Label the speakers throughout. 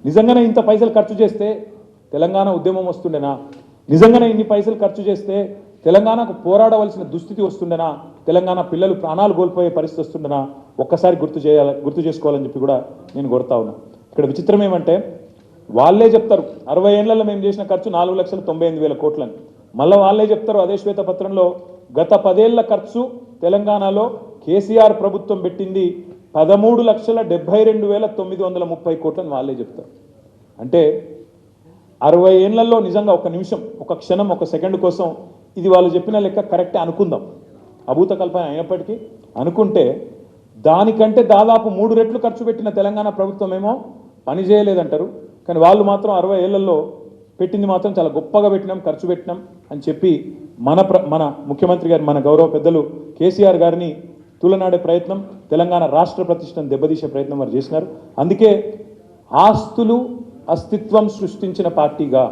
Speaker 1: నిజంగానే ఇంత పైసలు ఖర్చు చేస్తే తెలంగాణ ఉద్యమం వస్తుండేనా? నిజంగానే ఇన్ని పైసలు ఖర్చు చేస్తే తెలంగాణకు పోరాడవలసిన దుస్థితి వస్తుండేనా? తెలంగాణ పిల్లలు ప్రాణాలు కోల్పోయే పరిస్థితి వస్తుండేనా? ఒక్కసారి గుర్తు చేసుకోవాలని చెప్పి కూడా నేను కోరుతా ఉన్నా. ఇక్కడ విచిత్రం ఏమంటే వాళ్ళే చెప్తారు 60 ఏళ్లలో మేము చేసిన ఖర్చు 4,98,000 కోట్లని. మళ్ళీ వాళ్ళే చెప్తారు అదే శ్వేతపత్రంలో గత 10 ఏళ్ల ఖర్చు తెలంగాణలో కేసీఆర్ ప్రభుత్వం పెట్టింది 13,72,930 కోట్లని వాళ్ళే చెప్తారు. అంటే 60 ఏళ్లలో నిజంగా ఒక నిమిషం, ఒక క్షణం, ఒక సెకండ్ కోసం ఇది వాళ్ళు చెప్పిన లెక్క కరెక్టే అనుకుందాం, అభూత కల్పన అయినప్పటికీ అనుకుంటే దానికంటే దాదాపు 3 రెట్లు ఖర్చు పెట్టిన తెలంగాణ ప్రభుత్వం ఏమో పని చేయలేదంటారు. కానీ వాళ్ళు మాత్రం 60 ఏళ్లలో పెట్టింది మాత్రం చాలా గొప్పగా పెట్టినాం, ఖర్చు పెట్టినాం అని చెప్పి మన ముఖ్యమంత్రి గారు, మన గౌరవ పెద్దలు కేసీఆర్ గారిని తూలనాడే ప్రయత్నం, తెలంగాణ రాష్ట్ర ప్రతిష్టను దెబ్బతీసే ప్రయత్నం వారు చేసినారు. అందుకే ఆస్తులు అస్తిత్వం సృష్టించిన పార్టీగా,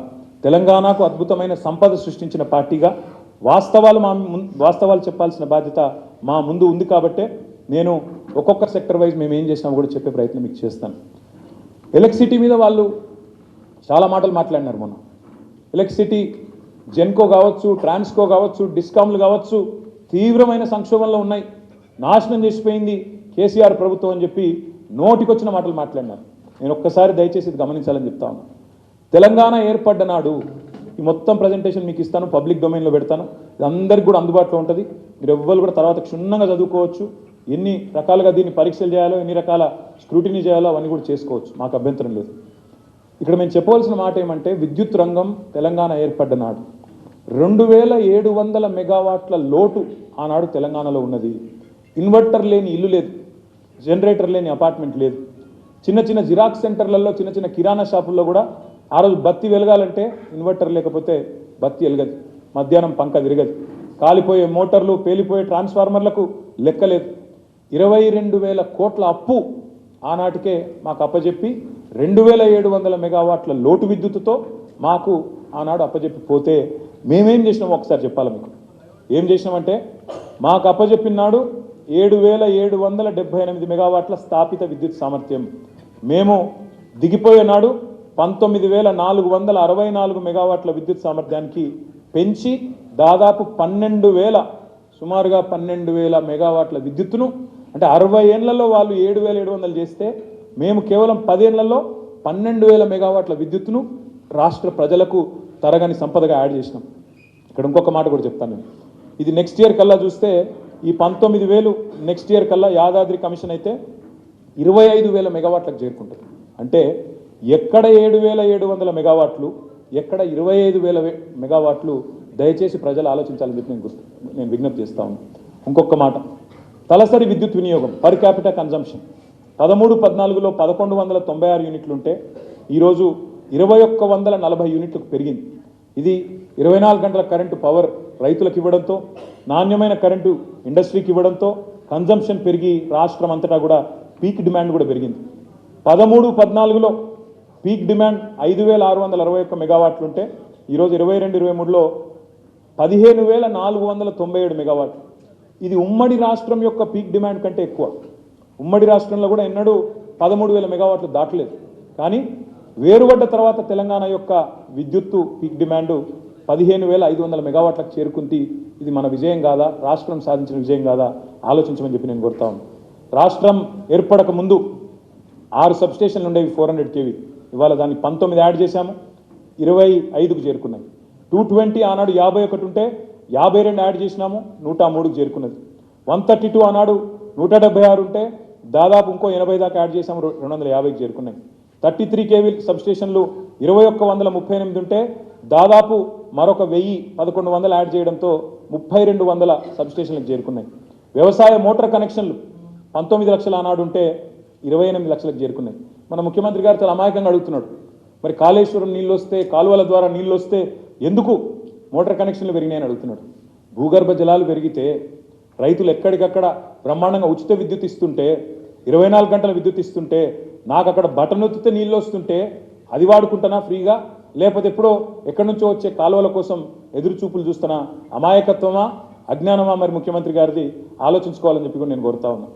Speaker 1: తెలంగాణకు అద్భుతమైన సంపద సృష్టించిన పార్టీగా వాస్తవాలు చెప్పాల్సిన బాధ్యత మా ముందు ఉంది. కాబట్టే నేను ఒక్కొక్క సెక్టర్ వైజ్ మేము ఏం చేసినా కూడా చెప్పే ప్రయత్నం మీకు చేస్తాను. ఎలక్ట్రిసిటీ మీద వాళ్ళు చాలా మాటలు మాట్లాడినారు. మొన్న ఎలక్ట్రిసిటీ జెన్కో కావచ్చు, ట్రాన్స్కో కావచ్చు, డిస్కామ్లు కావచ్చు తీవ్రమైన సంక్షోభంలో ఉన్నాయి, నాశనం చేసిపోయింది కేసీఆర్ ప్రభుత్వం అని చెప్పి నోటికొచ్చిన మాటలు మాట్లాడినారు. నేను ఒక్కసారి దయచేసి ఇది గమనించాలని చెప్తా ఉన్నాను. తెలంగాణ ఏర్పడ్డ నాడు ఈ మొత్తం ప్రజెంటేషన్ మీకు ఇస్తాను, పబ్లిక్ డొమైన్లో పెడతాను, ఇది అందరికీ కూడా అందుబాటులో ఉంటుంది. మీరు ఎవ్వరు కూడా తర్వాత క్షుణ్ణంగా చదువుకోవచ్చు, ఎన్ని రకాలుగా దీన్ని పరీక్షలు చేయాలో, ఎన్ని రకాల స్క్రూటినీ చేయాలో అవన్నీ కూడా చేసుకోవచ్చు, మాకు అభ్యంతరం లేదు. ఇక్కడ మేము చెప్పవలసిన మాట ఏమంటే విద్యుత్ రంగం తెలంగాణ ఏర్పడ్డ నాడు 2,700 మెగావాట్ల లోటు ఆనాడు తెలంగాణలో ఉన్నది. ఇన్వర్టర్ లేని ఇల్లు లేదు, జనరేటర్ లేని అపార్ట్మెంట్ లేదు. చిన్న చిన్న జిరాక్స్ సెంటర్లలో, చిన్న చిన్న కిరాణా షాపుల్లో కూడా ఆ రోజు బత్తి వెలగాలంటే ఇన్వర్టర్ లేకపోతే బత్తి వెలగదు, మధ్యాహ్నం పంక తిరగదు, కాలిపోయే మోటార్లు, పేలిపోయే ట్రాన్స్ఫార్మర్లకు లెక్కలేదు. 22,000 కోట్ల అప్పు ఆనాటికే మాకు అప్పచెప్పి 2,700 మెగావాట్ల లోటు విద్యుత్తుతో మాకు ఆనాడు అప్పచెప్పి పోతే మేమేం చేసినామో ఒకసారి చెప్పాలి మీకు. ఏం చేసినామంటే మాకు అప్పచెప్పిన నాడు 7,778 మెగావాట్ల స్థాపిత విద్యుత్ సామర్థ్యం, మేము దిగిపోయే నాడు 19,464 మెగావాట్ల విద్యుత్ సామర్థ్యానికి పెంచి దాదాపు 12,000, సుమారుగా 12,000 మెగావాట్ల విద్యుత్తును, అంటే 60 ఏళ్లలో వాళ్ళు 7,700 చేస్తే మేము కేవలం 10 ఏళ్లలో 12,000 మెగావాట్ల విద్యుత్తును రాష్ట్ర ప్రజలకు తరగని సంపదగా యాడ్ చేసినాం. ఇక్కడ ఇంకొక మాట కూడా చెప్తాను నేను, ఇది నెక్స్ట్ ఇయర్ కల్లా చూస్తే ఈ 19,000 నెక్స్ట్ ఇయర్ కల్లా యాదాద్రి కమిషన్ అయితే 25,000 మెగావాట్లకు చేరుకుంటుంది. అంటే ఎక్కడ 7,700 మెగావాట్లు, ఎక్కడ 25,000 మెగావాట్లు, దయచేసి ప్రజలు ఆలోచించాలని చెప్పి నేను విజ్ఞప్తి చేస్తా ఉన్నాను. ఇంకొక మాట, తలసరి విద్యుత్ వినియోగం పర్ క్యాపిటల్ కన్జంప్షన్ 13-14లో 1,196 యూనిట్లు ఉంటే ఈరోజు 2,140 యూనిట్లకు పెరిగింది. ఇది 24 గంటల కరెంటు పవర్ రైతులకు ఇవ్వడంతో, నాణ్యమైన కరెంటు ఇండస్ట్రీకి ఇవ్వడంతో కన్జంప్షన్ పెరిగి రాష్ట్రం అంతటా కూడా పీక్ డిమాండ్ కూడా పెరిగింది. 13-14లో పీక్ డిమాండ్ 5,661 మెగావాట్లు ఉంటే ఈరోజు 22-23లో 15,497 మెగావాట్లు. ఇది ఉమ్మడి రాష్ట్రం యొక్క పీక్ డిమాండ్ కంటే ఎక్కువ. ఉమ్మడి రాష్ట్రంలో కూడా ఎన్నడూ 13,000 మెగావాట్లు దాటలేదు. కానీ వేరుపడ్డ తర్వాత తెలంగాణ యొక్క విద్యుత్తు పీక్ డిమాండ్ 15,500 మెగావాట్లకు చేరుకుంది. ఇది మన విజయం కాదా, రాష్ట్రం సాధించిన విజయం కాదా ఆలోచించమని చెప్పి నేను కోరుతా ఉన్నాను. రాష్ట్రం ఏర్పడక ముందు 6 సబ్స్టేషన్లు ఉండేవి 400 kV, ఇవాళ దాన్ని 19 యాడ్ చేశాము, 25కు చేరుకున్నాయి. 220 ఆనాడు 51 ఉంటే 52 యాడ్ చేసినాము, 103కు చేరుకున్నది. 132 ఆనాడు 176 ఉంటే దాదాపు ఇంకో 80 దాకా యాడ్ చేసాము, 250కి చేరుకున్నాయి. 33 kV సబ్స్టేషన్లు 2,138 ఉంటే దాదాపు మరొక 1,000-1,100 యాడ్ చేయడంతో 3,200 సబ్స్టేషన్లకు చేరుకున్నాయి. వ్యవసాయ మోటార్ కనెక్షన్లు 19 లక్షల ఆనాడు ఉంటే 28 లక్షలకు చేరుకున్నాయి. మన ముఖ్యమంత్రి గారు చాలా అమాయకంగా అడుగుతున్నాడు, మరి కాళేశ్వరం నీళ్ళు వస్తే, కాలువల ద్వారా నీళ్ళు వస్తే ఎందుకు మోటార్ కనెక్షన్లు పెరిగినాయని అడుగుతున్నాడు. భూగర్భ జలాలు పెరిగితే, రైతులు ఎక్కడికక్కడ బ్రహ్మాండంగా ఉచిత విద్యుత్ ఇస్తుంటే, 24 గంటల విద్యుత్ ఇస్తుంటే, నాకు అక్కడ బటన్ ఒత్తితే నీళ్ళు వస్తుంటే అది వాడుకుంటానా ఫ్రీగా, లేకపోతే ఎప్పుడో ఎక్కడి నుంచో వచ్చే కాలువల కోసం ఎదురు చూపులు చూస్తున్నా? అమాయకత్వమా, అజ్ఞానమా మరి ముఖ్యమంత్రి గారిది ఆలోచించుకోవాలని చెప్పి కూడా నేను కోరుతా ఉన్నా.